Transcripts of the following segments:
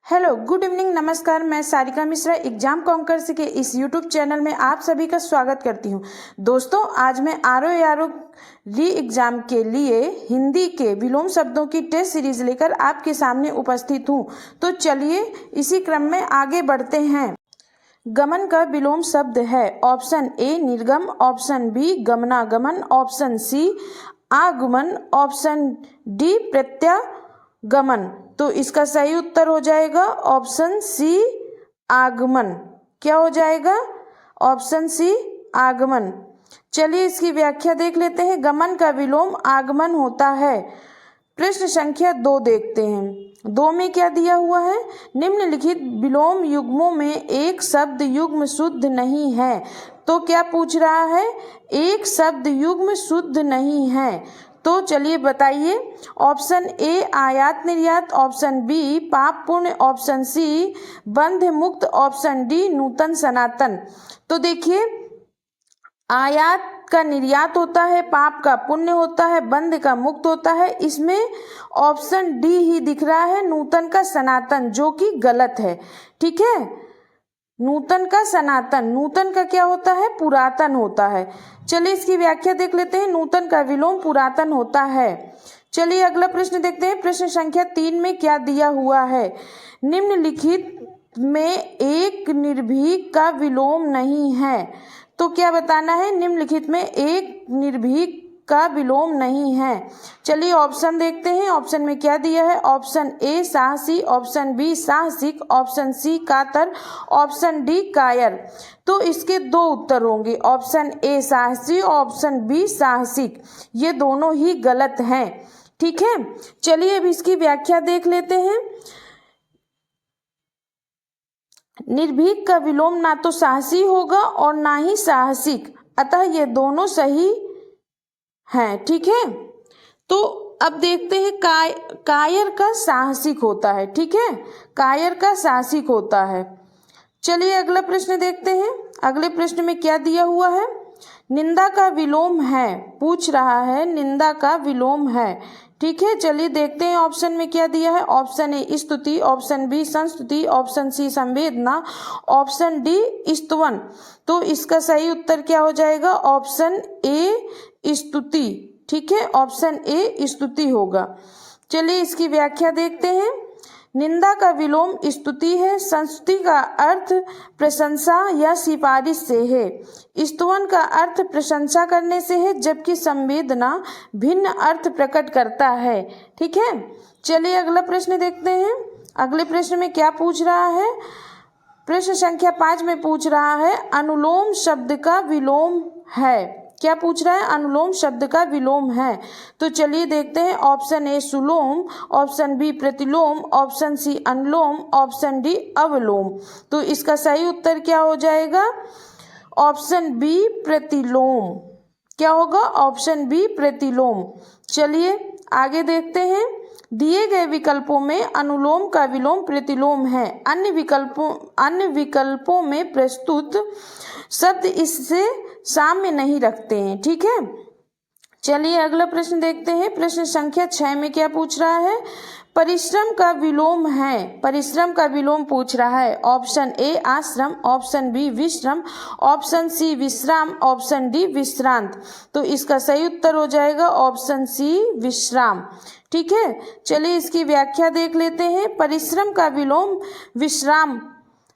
Hello, good evening, नमस्कार। मैं Sarika Mishra exam conquers के इस यूट्यूब चैनल में आप सभी का स्वागत करती हूं। दोस्तों, आज मैं आरओ री एग्जाम के लिए हिंदी के विलोम शब्दों की टेस्ट सीरीज लेकर आपके सामने उपस्थित हूं। तो चलिए इसी क्रम में आगे बढ़ते हैं। गमन का विलोम शब्द है ऑप्शन ए निर्गम, ऑप्शन बी गमनागमन, ऑप्शन सी आगमन, ऑप्शन डी प्रत्यागमन। तो इसका सही उत्तर हो जाएगा ऑप्शन सी आगमन। क्या हो जाएगा? ऑप्शन सी आगमन। चलिए इसकी व्याख्या देख लेते हैं। गमन का विलोम आगमन होता है। प्रश्न संख्या 2 देखते हैं। 2 में क्या दिया हुआ है? निम्नलिखित विलोम युग्मों में एक शब्द युग्म शुद्ध नहीं है। तो क्या पूछ रहा है? एक शब्द युग्म शुद्ध नहीं है। तो चलिए बताइए। ऑप्शन ए आयात निर्यात, ऑप्शन बी पाप पुण्य, ऑप्शन सी बंध मुक्त, ऑप्शन डी नूतन सनातन। तो देखिए, आयात का निर्यात होता है, पाप का पुण्य होता है, बंध का मुक्त होता है। इसमें ऑप्शन डी ही दिख रहा है, नूतन का सनातन, जो कि गलत है। ठीक है, नूतन का सनातन, नूतन का क्या होता है? पुरातन होता है। चलिए इसकी व्याख्या देख लेते हैं। नूतन का विलोम पुरातन होता है। चलिए अगला प्रश्न देखते हैं। प्रश्न संख्या 3 में क्या दिया हुआ है? निम्नलिखित में एक निर्भीक का विलोम नहीं है। तो क्या बताना है? निम्नलिखित में एक निर्भीक का विलोम नहीं है। चलिए ऑप्शन देखते हैं। ऑप्शन में क्या दिया है? ऑप्शन ए साहसी, ऑप्शन बी साहसिक, ऑप्शन सी कातर, ऑप्शन डी कायर। तो इसके 2 उत्तर होंगे, ऑप्शन ए साहसी, ऑप्शन बी साहसिक। ये दोनों ही गलत हैं। ठीक है, चलिए अब इसकी व्याख्या देख लेते हैं। निर्भीक का विलोम ना तो साहसी होगा और ना ही साहसिक, अतः ये दोनों सही हैं। ठीक है, तो अब देखते हैं। कायर का साहसिक होता है। ठीक है, कायर का साहसिक होता है। चलिए अगला प्रश्न देखते हैं। अगले प्रश्न में क्या दिया हुआ है? निंदा का विलोम है, पूछ रहा है निंदा का विलोम है। ठीक है, चलिए देखते हैं ऑप्शन में क्या दिया है। ऑप्शन ए स्तुति, ऑप्शन बी संस्तुति, ऑप्शन सी संवेदना, ऑप्शन डी स्तवन। तो इसका सही उत्तर क्या हो जाएगा? ऑप्शन ए स्तुति। ठीक है, ऑप्शन ए स्तुति होगा। चलिए इसकी व्याख्या देखते हैं। निंदा का विलोम स्तुति है। संस्तुति का अर्थ प्रशंसा या सिफारिश से है। स्तवन का अर्थ प्रशंसा करने से है, जबकि संवेदना भिन्न अर्थ प्रकट करता है। ठीक है, चलिए अगला प्रश्न देखते हैं। अगले प्रश्न में क्या पूछ रहा है? प्रश्न संख्या 5 में पूछ रहा है अनुलोम शब्द का विलोम है। क्या पूछ रहा है? अनुलोम शब्द का विलोम है। तो चलिए देखते हैं। ऑप्शन ए सुलोम, ऑप्शन बी प्रतिलोम, ऑप्शन सी अनुलोम, ऑप्शन डी अवलोम। तो इसका सही उत्तर क्या हो जाएगा? ऑप्शन बी प्रतिलोम। क्या होगा? ऑप्शन बी प्रतिलोम। चलिए आगे देखते हैं। दिए गए विकल्पों में अनुलोम का विलोम प्रतिलोम है। अन्य विकल्पों में प्रस्तुत शब्द इससे साम्य नहीं रखते हैं। ठीक है, चलिए अगला प्रश्न देखते हैं। प्रश्न संख्या 6 में क्या पूछ रहा है? परिश्रम का विलोम है। परिश्रम का विलोम पूछ रहा है। ऑप्शन ए आश्रम, ऑप्शन बी विश्रम, ऑप्शन सी विश्राम, ऑप्शन डी विश्रांत। तो इसका सही उत्तर हो जाएगा ऑप्शन सी विश्राम। ठीक है, चलिए इसकी व्याख्या देख लेते हैं। परिश्रम का विलोम विश्राम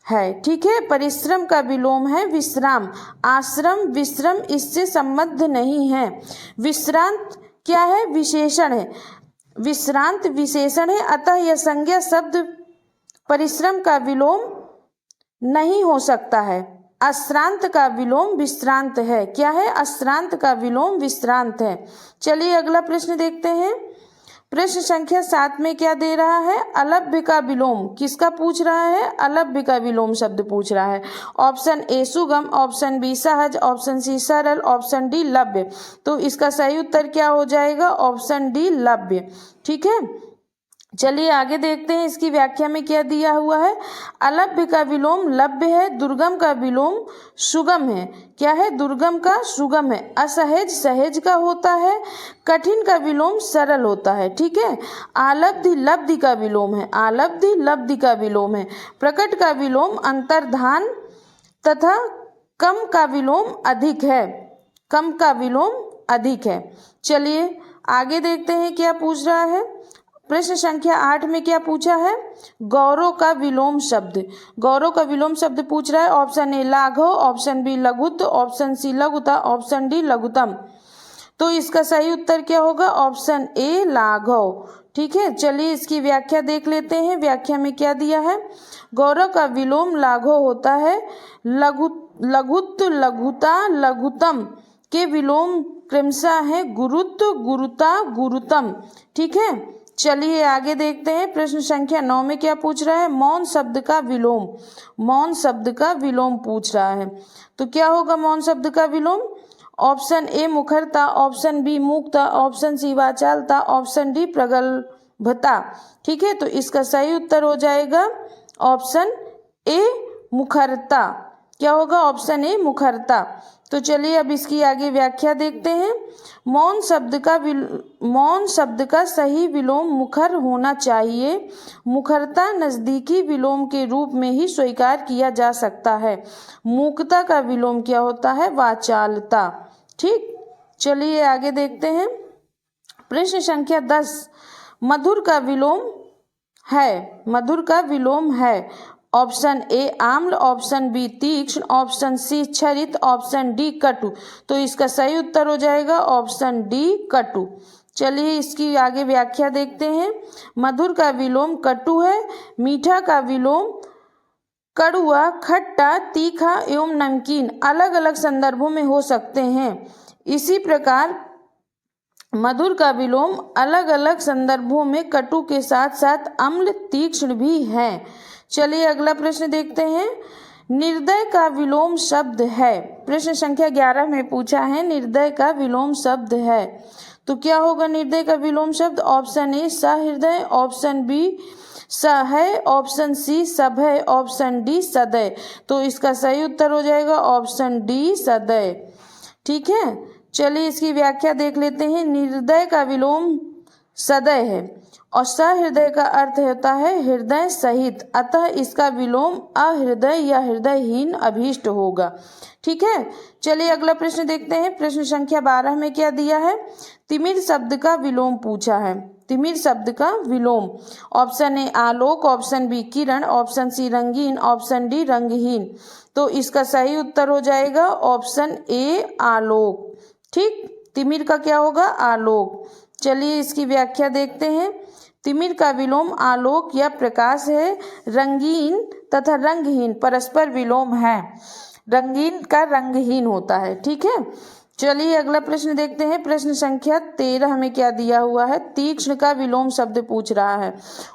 है। ठीक है, परिश्रम का विलोम है विश्राम। आश्रम विश्रम इससे संबद्ध नहीं है। विश्रांत क्या है? विशेषण है। विश्रांत विशेषण है, अतः यह संज्ञा शब्द परिश्रम का विलोम नहीं हो सकता है। अश्रांत का विलोम विश्रांत है। क्या है? अश्रांत का विलोम विश्रांत है। चलिए अगला प्रश्न देखते हैं। प्रश्न संख्या 7 में क्या दे रहा है? अलभ्य का विलोम किसका पूछ रहा है? अलभ्य का विलोम शब्द पूछ रहा है। ऑप्शन ए सुगम, ऑप्शन बी सहज, ऑप्शन सी सरल, ऑप्शन डी लभ्य। तो इसका सही उत्तर क्या हो जाएगा? ऑप्शन डी लभ्य। ठीक है, चलिए आगे देखते हैं इसकी व्याख्या में क्या दिया हुआ है। अलभ्य का विलोम लभ्य है, दुर्गम का विलोम सुगम है। क्या है? दुर्गम का सुगम है। असहज सहज का होता है, कठिन का विलोम सरल होता है। ठीक है। आलब्धि लब्धि का विलोम है, आलब्धि लब्धि का विलोम है। प्रकट का विलोम अंतर्धान तथा कम का विलोम अधिक है, कम का विलोम अधिक है। चलिए आगे देखते हैं क्या पूछ रहा है। प्रश्न संख्या 8 में क्या पूछा है? गौरव का विलोम शब्द, गौरव का विलोम शब्द पूछ रहा है। ऑप्शन ए लाघव, ऑप्शन बी लघुत्व, ऑप्शन सी लघुता, ऑप्शन डी लघुतम। तो इसका सही उत्तर क्या होगा? ऑप्शन ए लाघव। ठीक है। चलिए इसकी व्याख्या देख लेते हैं। व्याख्या में क्या दिया है? गौरव का विलोम लाघव होता है। लघुत्व लघुता लघुतम के विलोम क्रमशः है गुरुत्व गुरुता गुरुतम। ठीक है। चलिए आगे देखते हैं। प्रश्न संख्या 9 में क्या पूछ रहा है? मौन शब्द का विलोम, मौन शब्द का विलोम पूछ रहा है। तो क्या होगा मौन शब्द का विलोम? ऑप्शन ए मुखरता, ऑप्शन बी मूकता, ऑप्शन सी वाचालता, ऑप्शन डी प्रगल्भता। ठीक है। तो इसका सही उत्तर हो जाएगा ऑप्शन ए मुखरता। क्या होगा? ऑप्शन ए मुखरता। तो चलिए अब इसकी आगे व्याख्या देखते हैं। मौन शब्द का सही विलोम मुखर होना चाहिए। मुखरता नजदीकी विलोम के रूप में ही स्वीकार किया जा सकता है। मूकता का विलोम क्या होता है? वाचालता। ठीक। चलिए आगे देखते हैं। प्रश्न संख्या 10, मधुर का विलोम है, मधुर का विलोम है। ऑप्शन ए आम्ल, ऑप्शन बी तीक्ष्ण, ऑप्शन सी क्षरित, ऑप्शन डी कटु। तो इसका सही उत्तर हो जाएगा ऑप्शन डी कटु। चलिए इसकी आगे व्याख्या देखते हैं। मधुर का विलोम कटु है। मीठा का विलोम कड़ुआ, खट्टा, तीखा एवं नमकीन अलग अलग संदर्भों में हो सकते हैं। इसी प्रकार मधुर का विलोम अलग अलग संदर्भों में कटु के साथ साथ अम्ल तीक्ष्ण भी है। चलिए अगला प्रश्न देखते हैं। निर्दय का विलोम शब्द है। प्रश्न संख्या 11 में पूछा है निर्दय का विलोम शब्द है। तो क्या होगा निर्दय का विलोम शब्द? ऑप्शन ए सहृदय, ऑप्शन बी सह, ऑप्शन सी सभय, ऑप्शन डी सदय। तो इसका सही उत्तर हो जाएगा ऑप्शन डी सदय। ठीक है। चलिए इसकी व्याख्या देख लेते हैं। निर्दय का विलोम सदय है और सहृदय का अर्थ होता है हृदय सहित, अतः इसका विलोम अहृदय या हृदयहीन अभीष्ट होगा। ठीक है। चलिए अगला प्रश्न देखते हैं। प्रश्न संख्या 12 में क्या दिया है? तिमिर शब्द का विलोम पूछा है। तिमिर शब्द का विलोम। ऑप्शन ए आलोक, ऑप्शन बी किरण, ऑप्शन सी रंगीन, ऑप्शन डी रंगहीन। तो इसका सही उत्तर हो जाएगा ऑप्शन ए आलोक। ठीक। तिमिर का क्या होगा? आलोक। चलिए इसकी व्याख्या देखते हैं। तिमिर का विलोम आलोक या प्रकाश है। रंगीन तथा रंगहीन परस्पर विलोम है। रंगीन का रंगहीन होता है। ठीक है। चलिए अगला प्रश्न देखते हैं। प्रश्न संख्या 13 में क्या दिया हुआ है? तीक्ष्ण का विलोम शब्द पूछ रहा है।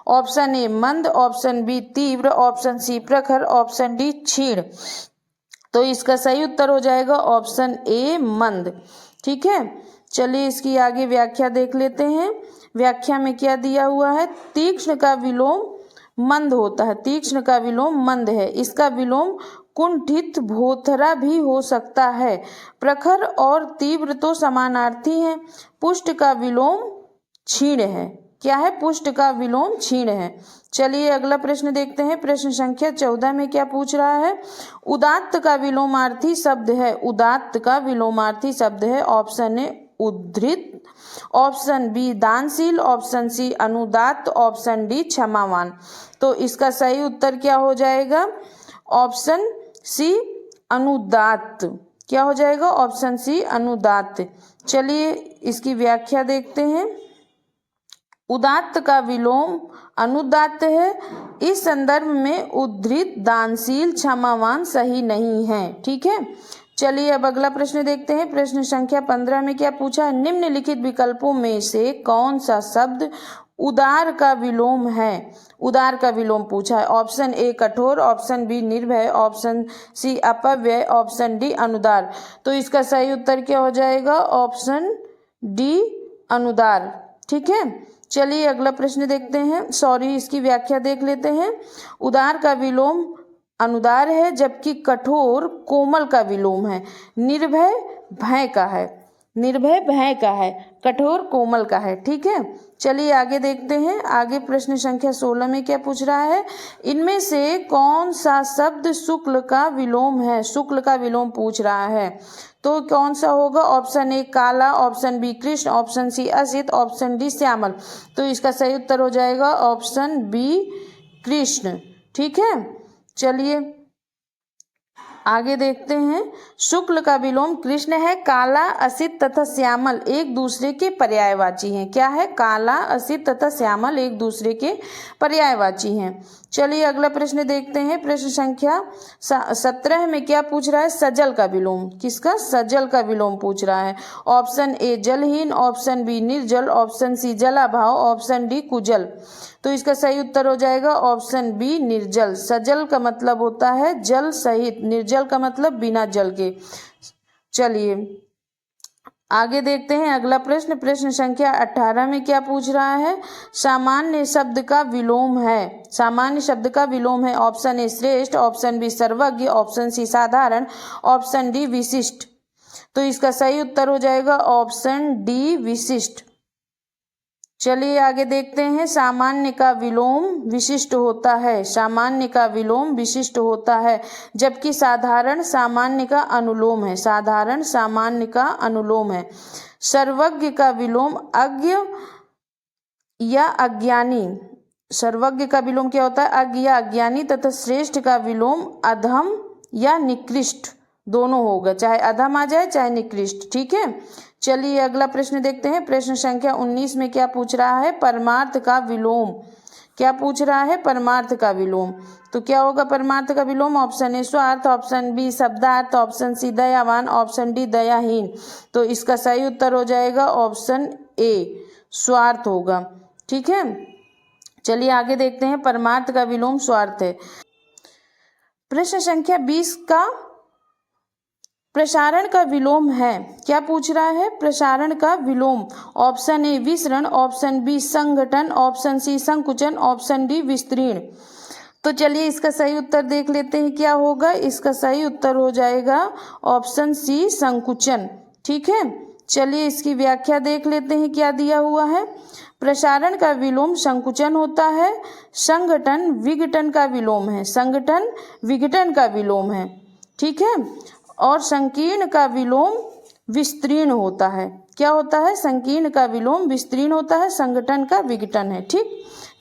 ऑप्शन ए मंद, ऑप्शन बी तीव्र, ऑप्शन सी प्रखर, ऑप्शन डी क्षीण। तो इसका सही उत्तर हो जाएगा ऑप्शन ए मंद। ठीक है। चलिए इसकी आगे व्याख्या देख लेते हैं। व्याख्या में क्या दिया हुआ है? तीक्ष्ण का विलोम मंद होता है, तीक्ष्ण का विलोम मंद है। इसका विलोम कुंठित भोथरा भी हो सकता है। प्रखर और तीव्र तो समानार्थी हैं। पुष्ट का विलोम क्षीण है। क्या है? पुष्ट का विलोम क्षीण है। चलिए अगला प्रश्न देखते हैं। प्रश्न संख्या 14 में क्या पूछ रहा है? उदात्त का विलोमार्थी शब्द है। उदात्त का विलोमार्थी शब्द है। ऑप्शन ए उद्धृत, ऑप्शन बी दानशील, ऑप्शन सी अनुदात्त, ऑप्शन डी क्षमावान। तो इसका सही उत्तर क्या हो जाएगा? ऑप्शन सी अनुदात्त। क्या हो जाएगा? ऑप्शन सी अनुदात्त। चलिए इसकी व्याख्या देखते हैं। उदात्त का विलोम अनुदात्त है। इस संदर्भ में उद्धृत, दानशील, क्षमावान सही नहीं है। ठीक है। चलिए अब अगला प्रश्न देखते हैं। प्रश्न संख्या 15 में क्या पूछा है? निम्नलिखित विकल्पों में से कौन सा शब्द उदार का विलोम है? उदार का विलोम पूछा है। ऑप्शन ए कठोर, ऑप्शन बी निर्भय, ऑप्शन सी अपव्यय, ऑप्शन डी अनुदार। तो इसका सही उत्तर क्या हो जाएगा? ऑप्शन डी अनुदार। ठीक है। चलिए अगला प्रश्न देखते हैं, सॉरी इसकी व्याख्या देख लेते हैं। उदार का विलोम अनुदार है, जबकि कठोर कोमल का विलोम है। निर्भय भय का है, निर्भय भय का है, कठोर कोमल का है। ठीक है, चलिए आगे देखते हैं। आगे प्रश्न संख्या 16 में क्या पूछ रहा है, इनमें से कौन सा शब्द शुक्ल का विलोम है। शुक्ल का विलोम पूछ रहा है, तो कौन सा होगा। ऑप्शन ए काला, ऑप्शन बी कृष्ण, ऑप्शन सी असित, ऑप्शन डी श्यामल। तो इसका सही उत्तर हो जाएगा ऑप्शन बी कृष्ण। ठीक है, चलिए आगे देखते हैं। शुक्ल का विलोम कृष्ण है। काला, असित तथा श्यामल एक दूसरे के पर्यायवाची हैं। क्या है, काला, असित तथा श्यामल एक दूसरे के पर्यायवाची हैं। चलिए अगला प्रश्न देखते हैं। प्रश्न संख्या 17 में क्या पूछ रहा है, सजल का विलोम। किसका, सजल का विलोम पूछ रहा है। ऑप्शन ए जलहीन, ऑप्शन बी निर्जल, ऑप्शन सी जलाभाव, ऑप्शन डी कुजल। तो इसका सही उत्तर हो जाएगा ऑप्शन बी निर्जल। सजल का मतलब होता है जल सहित, निर्जल का मतलब बिना जल के। चलिए आगे देखते हैं अगला प्रश्न। प्रश्न संख्या 18 में क्या पूछ रहा है, सामान्य शब्द का विलोम है। सामान्य शब्द का विलोम है। ऑप्शन ए श्रेष्ठ, ऑप्शन बी सर्वज्ञ, ऑप्शन सी साधारण, ऑप्शन डी विशिष्ट। तो इसका सही उत्तर हो जाएगा ऑप्शन डी विशिष्ट। चलिए आगे देखते हैं। सामान्य का विलोम विशिष्ट होता है। सामान्य का विलोम विशिष्ट होता है, जबकि साधारण सामान्य का अनुलोम है। साधारण सामान्य का अनुलोम है। सर्वज्ञ का विलोम अज्ञ या अज्ञानी। सर्वज्ञ का विलोम क्या होता है, अज्ञ या अज्ञानी। तथा श्रेष्ठ का विलोम अधम या निकृष्ट दोनों होगा, चाहे अधम आ जाए चाहे निकृष्ट। ठीक है, चलिए अगला प्रश्न देखते हैं। प्रश्न संख्या 19 में क्या पूछ रहा है, परमार्थ का विलोम। क्या पूछ रहा है, परमार्थ का विलोम। तो क्या होगा परमार्थ का विलोम। ऑप्शन ए स्वार्थ, ऑप्शन बी शब्दार्थ, ऑप्शन सी दयावान, ऑप्शन डी दयाहीन। तो इसका सही उत्तर हो जाएगा ऑप्शन ए स्वार्थ होगा। ठीक है, चलिए आगे देखते हैं। परमार्थ का विलोम स्वार्थ है। प्रश्न संख्या 20 का प्रसारण का विलोम है। क्या पूछ रहा है, प्रसारण का विलोम। ऑप्शन ए विसरण, ऑप्शन बी संगठन, ऑप्शन सी संकुचन, ऑप्शन डी विस्तीर्ण। तो चलिए इसका सही उत्तर देख लेते हैं क्या होगा। इसका सही उत्तर हो जाएगा ऑप्शन सी संकुचन। ठीक है, चलिए इसकी व्याख्या देख लेते हैं क्या दिया हुआ है। प्रसारण का विलोम संकुचन होता है। संगठन विघटन का विलोम है। संगठन विघटन का विलोम है। ठीक है, और संकीर्ण का विलोम विस्तीर्ण होता है। क्या होता है, संकीर्ण का विलोम विस्तीर्ण होता है, संगठन का विघटन है। ठीक,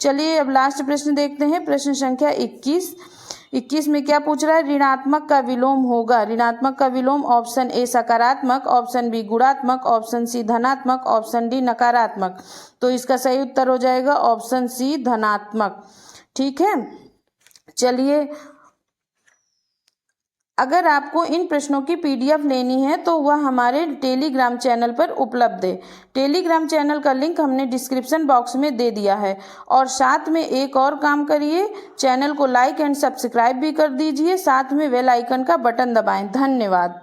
चलिए अब लास्ट प्रश्न देखते हैं। प्रश्न संख्या 21 में क्या पूछ रहा है, ऋणात्मक का विलोम होगा। ऋणात्मक का विलोम ऑप्शन ए सकारात्मक, ऑप्शन बी गुणात्मक, ऑप्शन सी धनात्मक, ऑप्शन डी नकारात्मक। तो इसका सही उत्तर हो जाएगा ऑप्शन सी धनात्मक। ठीक है, चलिए अगर आपको इन प्रश्नों की PDF लेनी है तो वह हमारे टेलीग्राम चैनल पर उपलब्ध है। टेलीग्राम चैनल का लिंक हमने डिस्क्रिप्शन बॉक्स में दे दिया है। और साथ में एक और काम करिए, चैनल को लाइक एंड सब्सक्राइब भी कर दीजिए, साथ में बेल आइकन का बटन दबाएं। धन्यवाद।